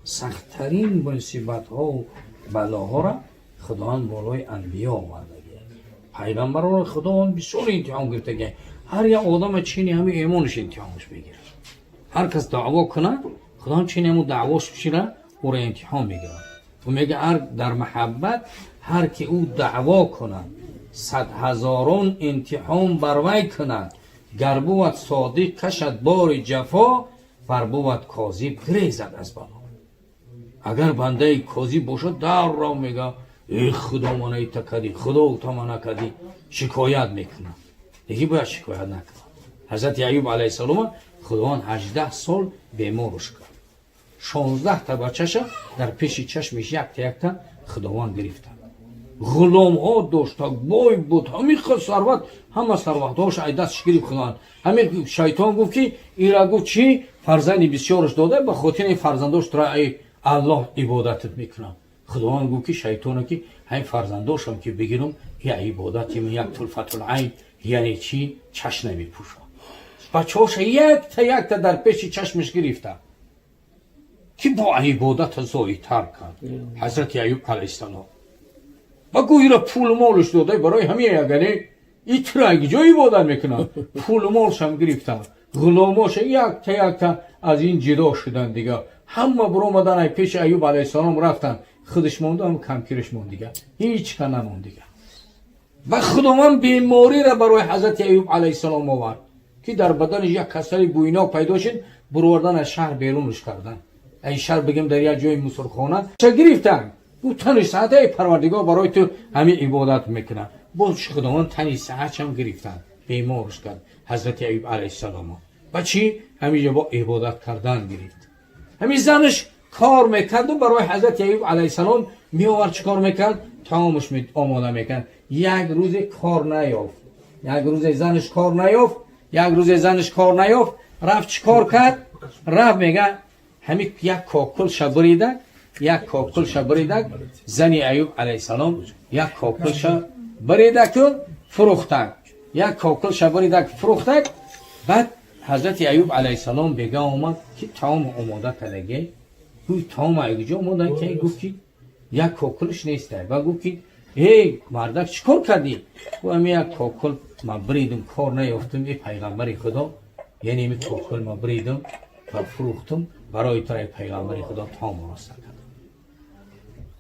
سختترین مصیبت ها و بلاها را خداوند بالای انبیا آورده. پیغمبران را خداوند بسیار امتحان گرفته. هر یک آدم چینی همه ایمانش امتحانش بگیره. هر کس دعوا کنه خداوند چینی همون دعواش بشیره او را امتحان میگیره. و میگه هر در محبت هر که او دعوا کنه 100,000 امتحان بر وی کنند، گر بود صادق کشد بار جفا، ور بود کاذب گریزد از بلا. اگر بنده کاذب باشد در را میگه ای خدا من ایتا کردی، خدا تو من نکردی، شکایت میکنه. دیگه باید شکایت نکنه. حضرت ایوب علیه السلام خداوند 18 سال بیمارش کرد. 16 تا بچه‌ش در پیش چشمش یک تا خداوند گرفت. غلام ها داشت، بای بود، همین ثروت، همه ثروتاش ای دستش گرفت خداوند. همین شیطان گفت که ایرا گفت چی فرزندی بسیارش داده، به خاطر این فرزنداش تو ای الله عبادتت میکنم. خداوند گفت که شیطان که همین فرزنداشم که بگیرم یا عبادت من یک طرفت العین، یعنی چی چشم نمیپوشم. بچه‌هاش یک تا در پیش چشمش گرفته که با عبادت زایتر کرد. حضرت ایوب علیه السلام بگو ایرا پول مالش داده برای همین یگانه این تر یک جای عبادت میکنن. پول مالش هم گرفتن، غلاماش یک تا از این جدا شدن دیگه. همه برو آمدن پیش ایوب علیه السلام رفتن، خودش مونده هم کمکیرش موند دیگه، هیچ که نموند دیگه. و خداوند بیماری را برای حضرت ایوب علیه السلام آورد که در بدنش یک کسری بویناک پیدا شد، بروردن از شهر بیرونش کردن. ای شهر بگیم در یک جای مسرخانه چه گرفتن؟ او تنش صحت ای پروردگار برای تو همین عبادت میکنه. باز خداوند تنش صحت هم گرفتن، بیمارش کرد حضرت ایوب علیه السلام. و چی؟ همین با عبادت کردن گرفت. همین زنش کار میکرد و برای حضرت ایوب علیه السلام میآورد. چه کار میکرد؟ تمامش آماده میکرد. یک روز کار نیافت، یک روز زنش کار نیافت، یک روز زنش کار نیافت. رفت چه کار کرد؟ رفت میگه همین یک کاکل شبریده، یک کاکل شبریده. زنی ایوب علیه السلام یک کاکل شبریده که فروختن، یک کاکل شبریده که فروختن. بعد حضرت ایوب علیه السلام بگه آمد که تمام آماده کردگی. گوی تمام ایوجا آماده که گفت که یک کاکلش نیسته. و گفت که ای مردک چیکار کردی؟ و امی یک کاکل ما بریدم کار نیافتم، ای پیغمبر خدا، یعنی امی کاکل ما بریدم و فروختم برای تو پیغمبر خدا تمام راسته کردم.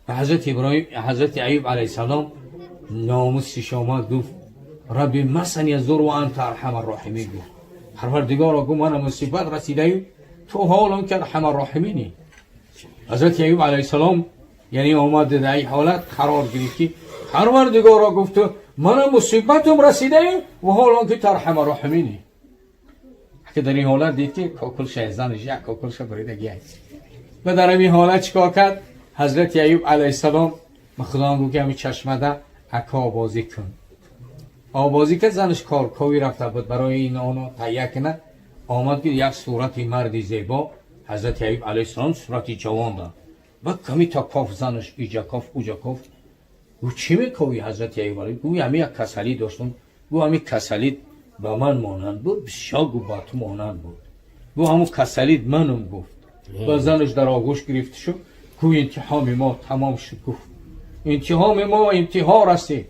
و حضرت ایوب علیه السلام ناموسش آمد گفت ربی مسنی الضر و انت ارحم الراحمین. گفت پروردگارا گفت من مصیبت رسیده ایم، تو حالم که ارحم الراحمینی. حضرت ایوب علیه السلام یعنی آمد در این حالت قرار گرفت که پروردگارا گفت من مصیبتم رسیده ایم و حالم که ارحم الراحمینی. که در این حالت دید که کاکلش زنش یک کاکلش بریدگی است. و در این حالت چیکار کرد؟ حضرت ایوب علیه السلام خدا گفت که همین چشمده اکا آبازی کن. آبازی که زنش کارکاوی رفته بود برای این آنو تهیه کنه. آمد که یک صورت مردی زیبا حضرت ایوب علیه السلام صورتی جوان داد. و کمی تا کاف زنش ایجا کاف اوجا کاف. گو چی میکوی حضرت ایوب علیه؟ گوی همین یک کسلی داشتم. گو همین کسلی با من مانند بود، بسیار گو با تو مانند بود. گو همون کسلید منم گفت. و زنش در آغوش گرفت شد. گو انتحام ما تمام شد. گفت انتحام ما انتها رسید.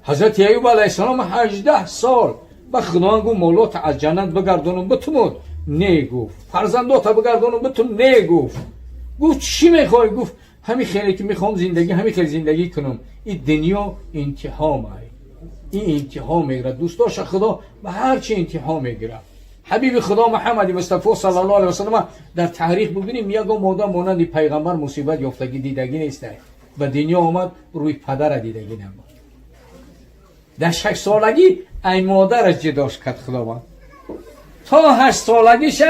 حضرت ایوب علیه السلام 18 سال به خدا گفت مولات از جنت بگردونم بتون. نه گفت فرزندات بگردونم بتون. نه گفت. گفت چی میخوای؟ گفت همین خیلی که میخوام زندگی همین خیلی زندگی کنم. این دنیا انتحام ای. این انتها میگیره. دوستاش خدا به هر چی انتها میگیره. حبیب خدا محمد مصطفی صلی الله علیه و سلم در تاریخ ببینیم یک مادر مانند پیغمبر مصیبت یافتگی دیدگی نیست. و دنیا آمد روی پدر دیدگی نمود. در 6 سالگی این مادرش جداش کرد خداوند. تا 8 سالگیش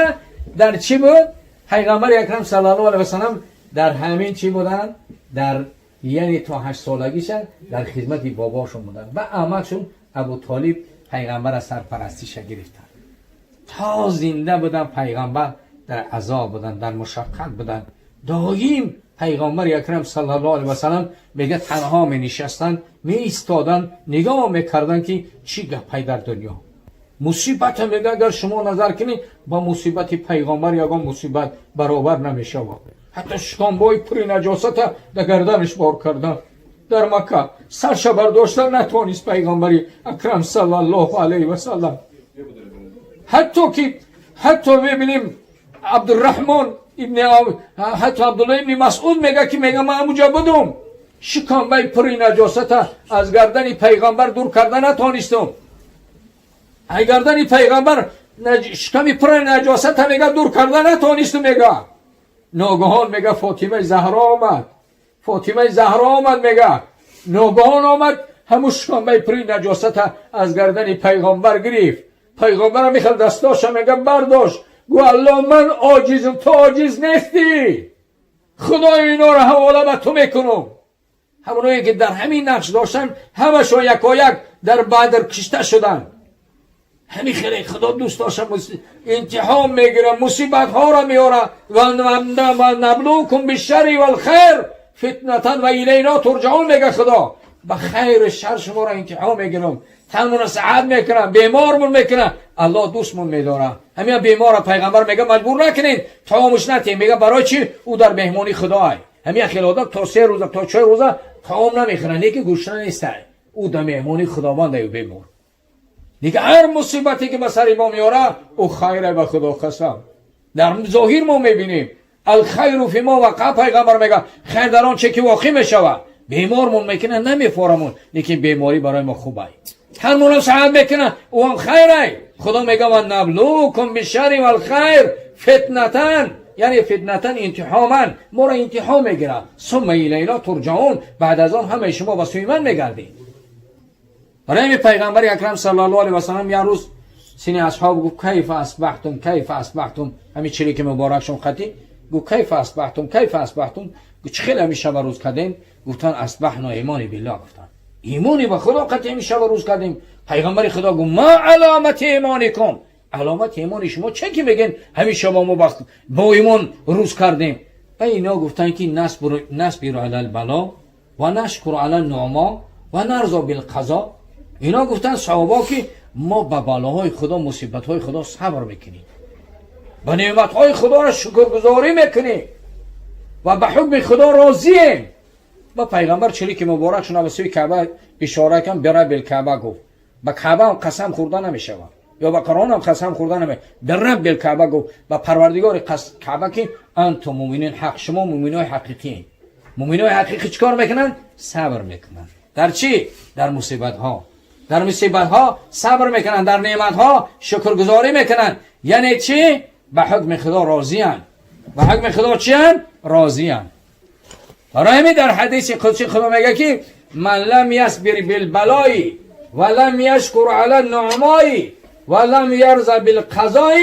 در چی بود؟ پیغمبر اکرم صلی الله علیه و سلم در همین چی بودن؟ در یعنی تا 8 سالگیش در خدمت باباشون بودن. و عمهشون ابو طالب پیغمبر از سرپرستیش گرفتن. تا زنده بودن پیغمبر در عذاب بودن، در مشقت بودن. دایم پیغمبر اکرم صلی الله علیه و سلم میگه تنها می نشستن، می ایستادن، نگاه میکردن که چی گپی در دنیا. مصیبت میگه اگر شما نظر کنید با مصیبت پیغمبر یگان مصیبت برابر نمیشه. حتی شکمبای پری نجاست در گردنش بار کردن در مکه، سرش برداشتن نتوانست پیغمبری اکرم صلی الله علیه و سلم. حتی ببینیم عبدالرحمن حتی عبدالله ابن مسعود میگه که میگه من همونجا بودم، شکمبای پری نجاست از گردن پیغمبر دور کردن نتوانستم. ای گردن پیغمبر شکمی پر نجاست میگه دور کردن نتوانستم. میگه ناگهان میگه فاطمه زهرا آمد میگه ناگهان آمد همون شکمبای پری نجاست از گردن پیغمبر گرفت. پیغمبر میخواد دستاش میگه برداشت، گو الله من عاجزم تو عاجز نیستی، خدای اینا رو حواله به تو میکنم. همونایی که در همین نقش داشتن همشون یکایک در بدر کشته شدن. همین خیلی خدا دوست داشتن امتحان میگیره، مصیبت ها را میاره و نبلوکم بالشر والخیر فتنه و الینا ترجعون. میگه خدا به خیر شر شما را امتحان میگیرم، تنمون صحت میکنم، بیمارمون میکنم، الله دوستمون میداره. همین بیمار پیغمبر میگه مجبور نکنین طعامش ندین. میگه برای چی؟ او در مهمانی خداه. همین خیلی آدم تا 3 روز تا 4 روز طعام نمیخورن، یکی گوشت نیست، او در مهمانی خداوند او بیمار. دیگه هر مصیبتی که به سر ما میاره او خیره به خدا قسم. در ظاهر ما میبینیم الخیر فی ما وقع، پیغمبر میگه خیر در آن چه که واقع میشود. بیمارمون میکنه نمیفورمون، لیکن بیماری برای ما خوبه. هر مون صحت میکنه او هم خیره. خدا میگه و نبلوکم بالشر والخیر فتنه، یعنی فتنه امتحانا، ما را امتحان میگیره. ثم الینا ترجعون، بعد از آن همه شما به سوی من میگردید. برای پیغمبر اکرم صلی الله علیه و سلم یه روز سینی اصحاب گفت کیف اصبحتم، همین چلی که مبارک شون خطی گفت کیف اصبحتم، چه خیلی همین شب روز کردین؟ گفتن اصبحنا ایمان بالله، گفتن ایمانی به خدا قطعی همین شب روز کردیم. پیغمبر خدا گفت ما علامت ایمانکم، علامت ایمان شما چه که بگین همین شب ما با ایمان روز کردیم؟ و اینا گفتن که نصبر علی البلا و نشکر علی النعما و نرضا بالقضا. اینا گفتن صحابه که ما به بلاهای خدا مصیبت‌های خدا صبر میکنیم، به نعمت‌های خدا را شکرگزاری میکنیم و به حکم خدا راضییم. و پیغمبر چلی که مبارک شونه به سوی کعبه اشاره کن، برای بالکعبه گفت. به کعبه هم قسم خورده نمیشه یا به قرآن هم قسم خورده نمیشه، برای بالکعبه گفت. و پروردگار کعبه که انتم مومنین حق، شما مومنای حقیقی. مومنای حقیقی چیکار میکنن؟ صبر میکنن. در چی؟ در مصیبت ها. در مصیبت ها صبر میکنن، در نعمت ها شکرگزاری میکنن. یعنی چی؟ به حکم خدا راضیان. به حکم خدا چی ان؟ راضیان. برای همین در حدیث قدسی خدا میگه که من لم یصبر بالبلاء و لم یشکر علی النعماء و لم یرضى بالقضاء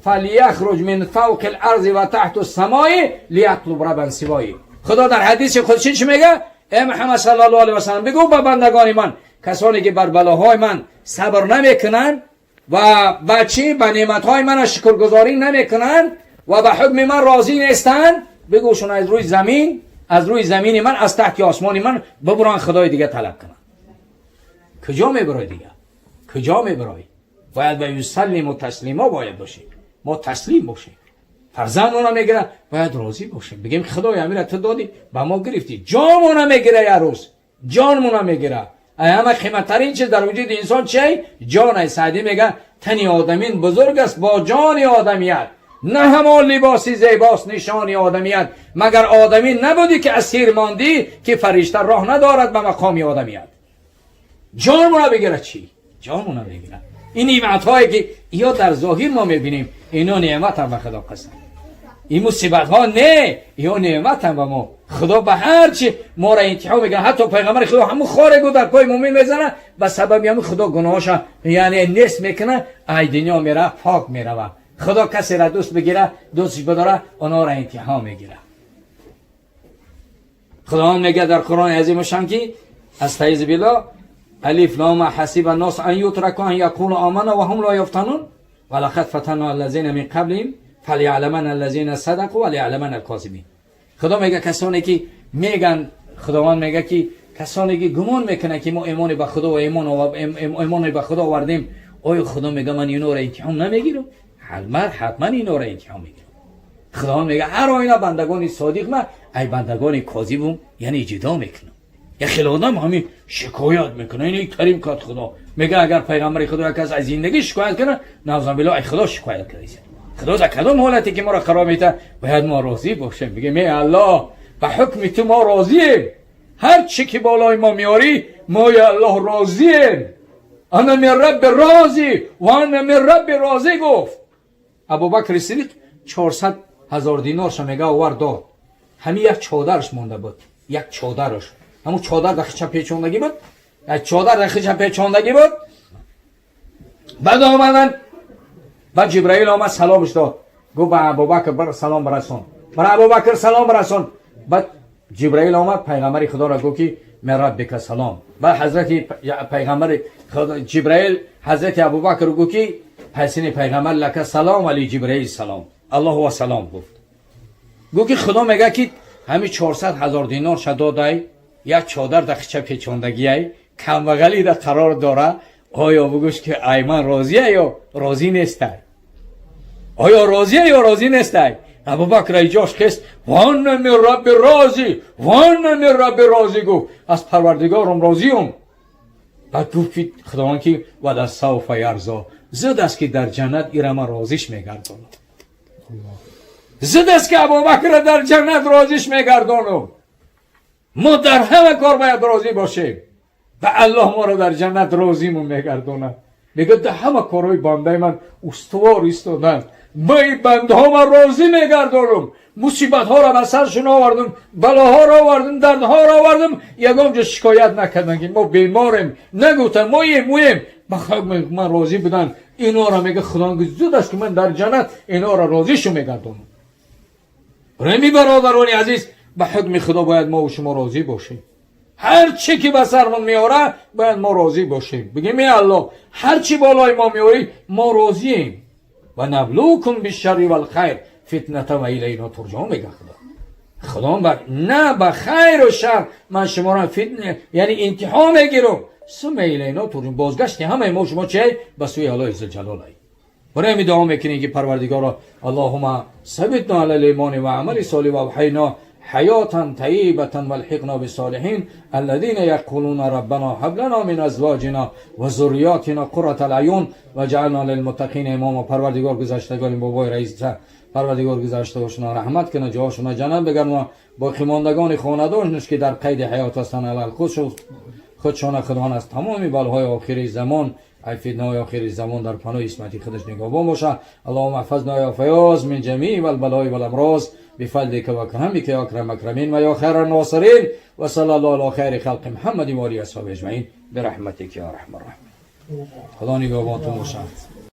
فلیخرج من فوق الارض و تحت السماء لیطلب ربا سواه. خدا در حدیث قدسی چی میگه؟ ای محمد صلی الله علیه و سلم بگو به بندگان من، کسانی که بر بلاهای من صبر نمیکنن و به چی؟ به نعمتهای من شکرگزاری نمیکنن و به حکم من راضی نیستن، بگوشون از روی زمین من، از تحت آسمان من ببرن خدای دیگه طلب کنن. کجا میبرای دیگه؟ کجا میبرای؟ باید به یسلم و تسلیما باید باشیم، ما تسلیم باشیم. فرزندمون رو میگیره باید راضی باشیم، بگیم خدای امیر تو دادی به ما گرفتی. جانمون رو میگیره، یه روز جانمون رو میگیره. همه قیمت‌ترین چیز در وجود انسان چیه؟ جان. سعدی میگه تن آدمین بزرگ است با جان آدمیت، نه همان لباسی زیباست نشانی آدمیت. مگر آدمی نبودی که اسیر ماندی که فرشته راه ندارد به مقام آدمیت. جانمون رو بگیره. چی؟ جانمون رو بگیره. این نعمت‌هایی که یا در ظاهر ما میبینیم اینا نعمت هم به خدا قسم. این مصیبت ها نه، یا نعمت هم به ما. خدا به هر چی ما را امتحان میکنه. حتی پیغمبر خدا همون خارگو در پای مومن میزنه، به سبب همون خدا گناهاش یعنی نصف میکنه، ای دنیا میره پاک میره. خدا کسی را دوست بگیره، دوستش بداره، اونا را امتحان میگیره. خدا میگه در قرآن عظیم شان که استعیذ بالله الف لام حسب الناس ان یترکوا ان یقولوا آمنا و هم لا یفتنون ولقد فتنا الذین من قبلهم فلیعلمن الذین صدقوا ولیعلمن الکاذبین. خدا میگه کسانی که میگن، خداوند میگه که کسانی که گمان میکنه که ما ایمان به خدا و ایمان به خدا آوردیم، آیا خدا میگه من اینا را اتهام نمیگیرم؟ حتما اینا را اتهام میگیرم. خدا میگه هر آینه بندگان صادق من ای بندگان کاذبم یعنی جدا میکنم. یا خیلی آدم همین شکایت میکنه. این کریم کرد خدا میگه اگر پیغمبر خدا کس از زندگی شکایت کنه نعوذ بالله ای خدا شکایت کنه. خدا در کدام حالتی که ما را خراب میته باید ما راضی باشیم. میگه می الله به حکم تو ما راضییم. هر چی که بالای ما میاری ما یا الله راضییم. انا من رب راضی و انا من رب راضی گفت. ابوبکر صدیق 400,000 دینارش میگه آورد داد. همین یک چادرش مونده بود. یک چادرش همون چادر در خیچه پیچوندگی بود. یک چادر در خیچه پیچوندگی بود. بعد آمدن بعد جبرائیل آمد سلامش داد. گفت به ابوبکر سلام برسون. برای ابوبکر سلام برسون. بعد جبرائیل آمد پیغمبر خدا را گفت که من ربک سلام. بعد حضرت پیغمبر خدا جبرائیل حضرت ابوبکر رو گفت که حسین پیغمبر لک سلام علی جبرائیل سلام. الله و سلام گفت که خدا میگه که همین 400,000 دینار شدادای یک چادر در خیچه پیچوندگی کم بغلی در قرار داره. آیا بگوش که ایمن راضیه یا راضی نیسته؟ آیا راضیه یا راضی نیسته؟ ابوبکر ایجاش خست وان من رب راضی وان من رب راضی گفت از پروردگارم راضیم. بعد گفت خداوند که و در سوف یرضا زد است که در جنت ایرم راضیش میگردانم. زد است که ابوبکر در جنت راضیش میگردانم. ما در همه کار باید راضی باشیم و الله ما را در جنت راضیمون میگردونه. میگه در همه کارهای بنده من استوار ایستادن. من بنده ها من راضی میگردانم. مصیبت ها را بر سرشون آوردم، بلاها را آوردم، دردها را آوردم، یگان جا شکایت نکردن که ما بیماریم، نگفتن ما مویم من راضی بودن. اینا را میگه خدا زود است که من در جنت اینا را راضیشو میگردانم. رمی برادران عزیز به حکم خدا باید ما و شما راضی باشیم. هر چی که به سرمون میاره باید ما راضی باشیم. بگیم ای الله هر چی بالای ما میاری ما راضییم. و نبلوکم بالشر والخیر فتنه و الینا ترجعون میگه خدا نه به خیر و شر من شما را فتنه یعنی امتحان میگیرم. ثم الینا ترجعون بازگشت همه ما شما چه به سوی الله عزوجل. برای می دعا میکنیم که پروردگارا اللهم ثبتنا علی الایمان و عمل صالح و احینا حیاتا طیبه والحقنا بالصالحین الذين یقولون ربنا هب لنا من ازواجنا و ذریاتنا قرة الاعین واجعلنا للمتقین اماما. پروردگار گذشتگان بابای رئیس پروردگار گذشتگانشون رحمت کنه، جاهاشون جنت بگرم. با خواندگان خاندانش که در قید حیات هستند علل خودشان خداوند از تمامی بلاهای آخر زمان ای فتنه‌های آخر زمان در پناه اسمتی خودش نگهبان باشه. اللهم احفظنا یا فیاض من جمیع البلاء والامراض بفضلك و کرمك یا اکرم اکرمین و یا خیر الناصرین و صلی الله علی خیر خلق محمد و آله و اصحابه اجمعین برحمتک یا ارحم الراحمین. خدا نگهبانتون باشه.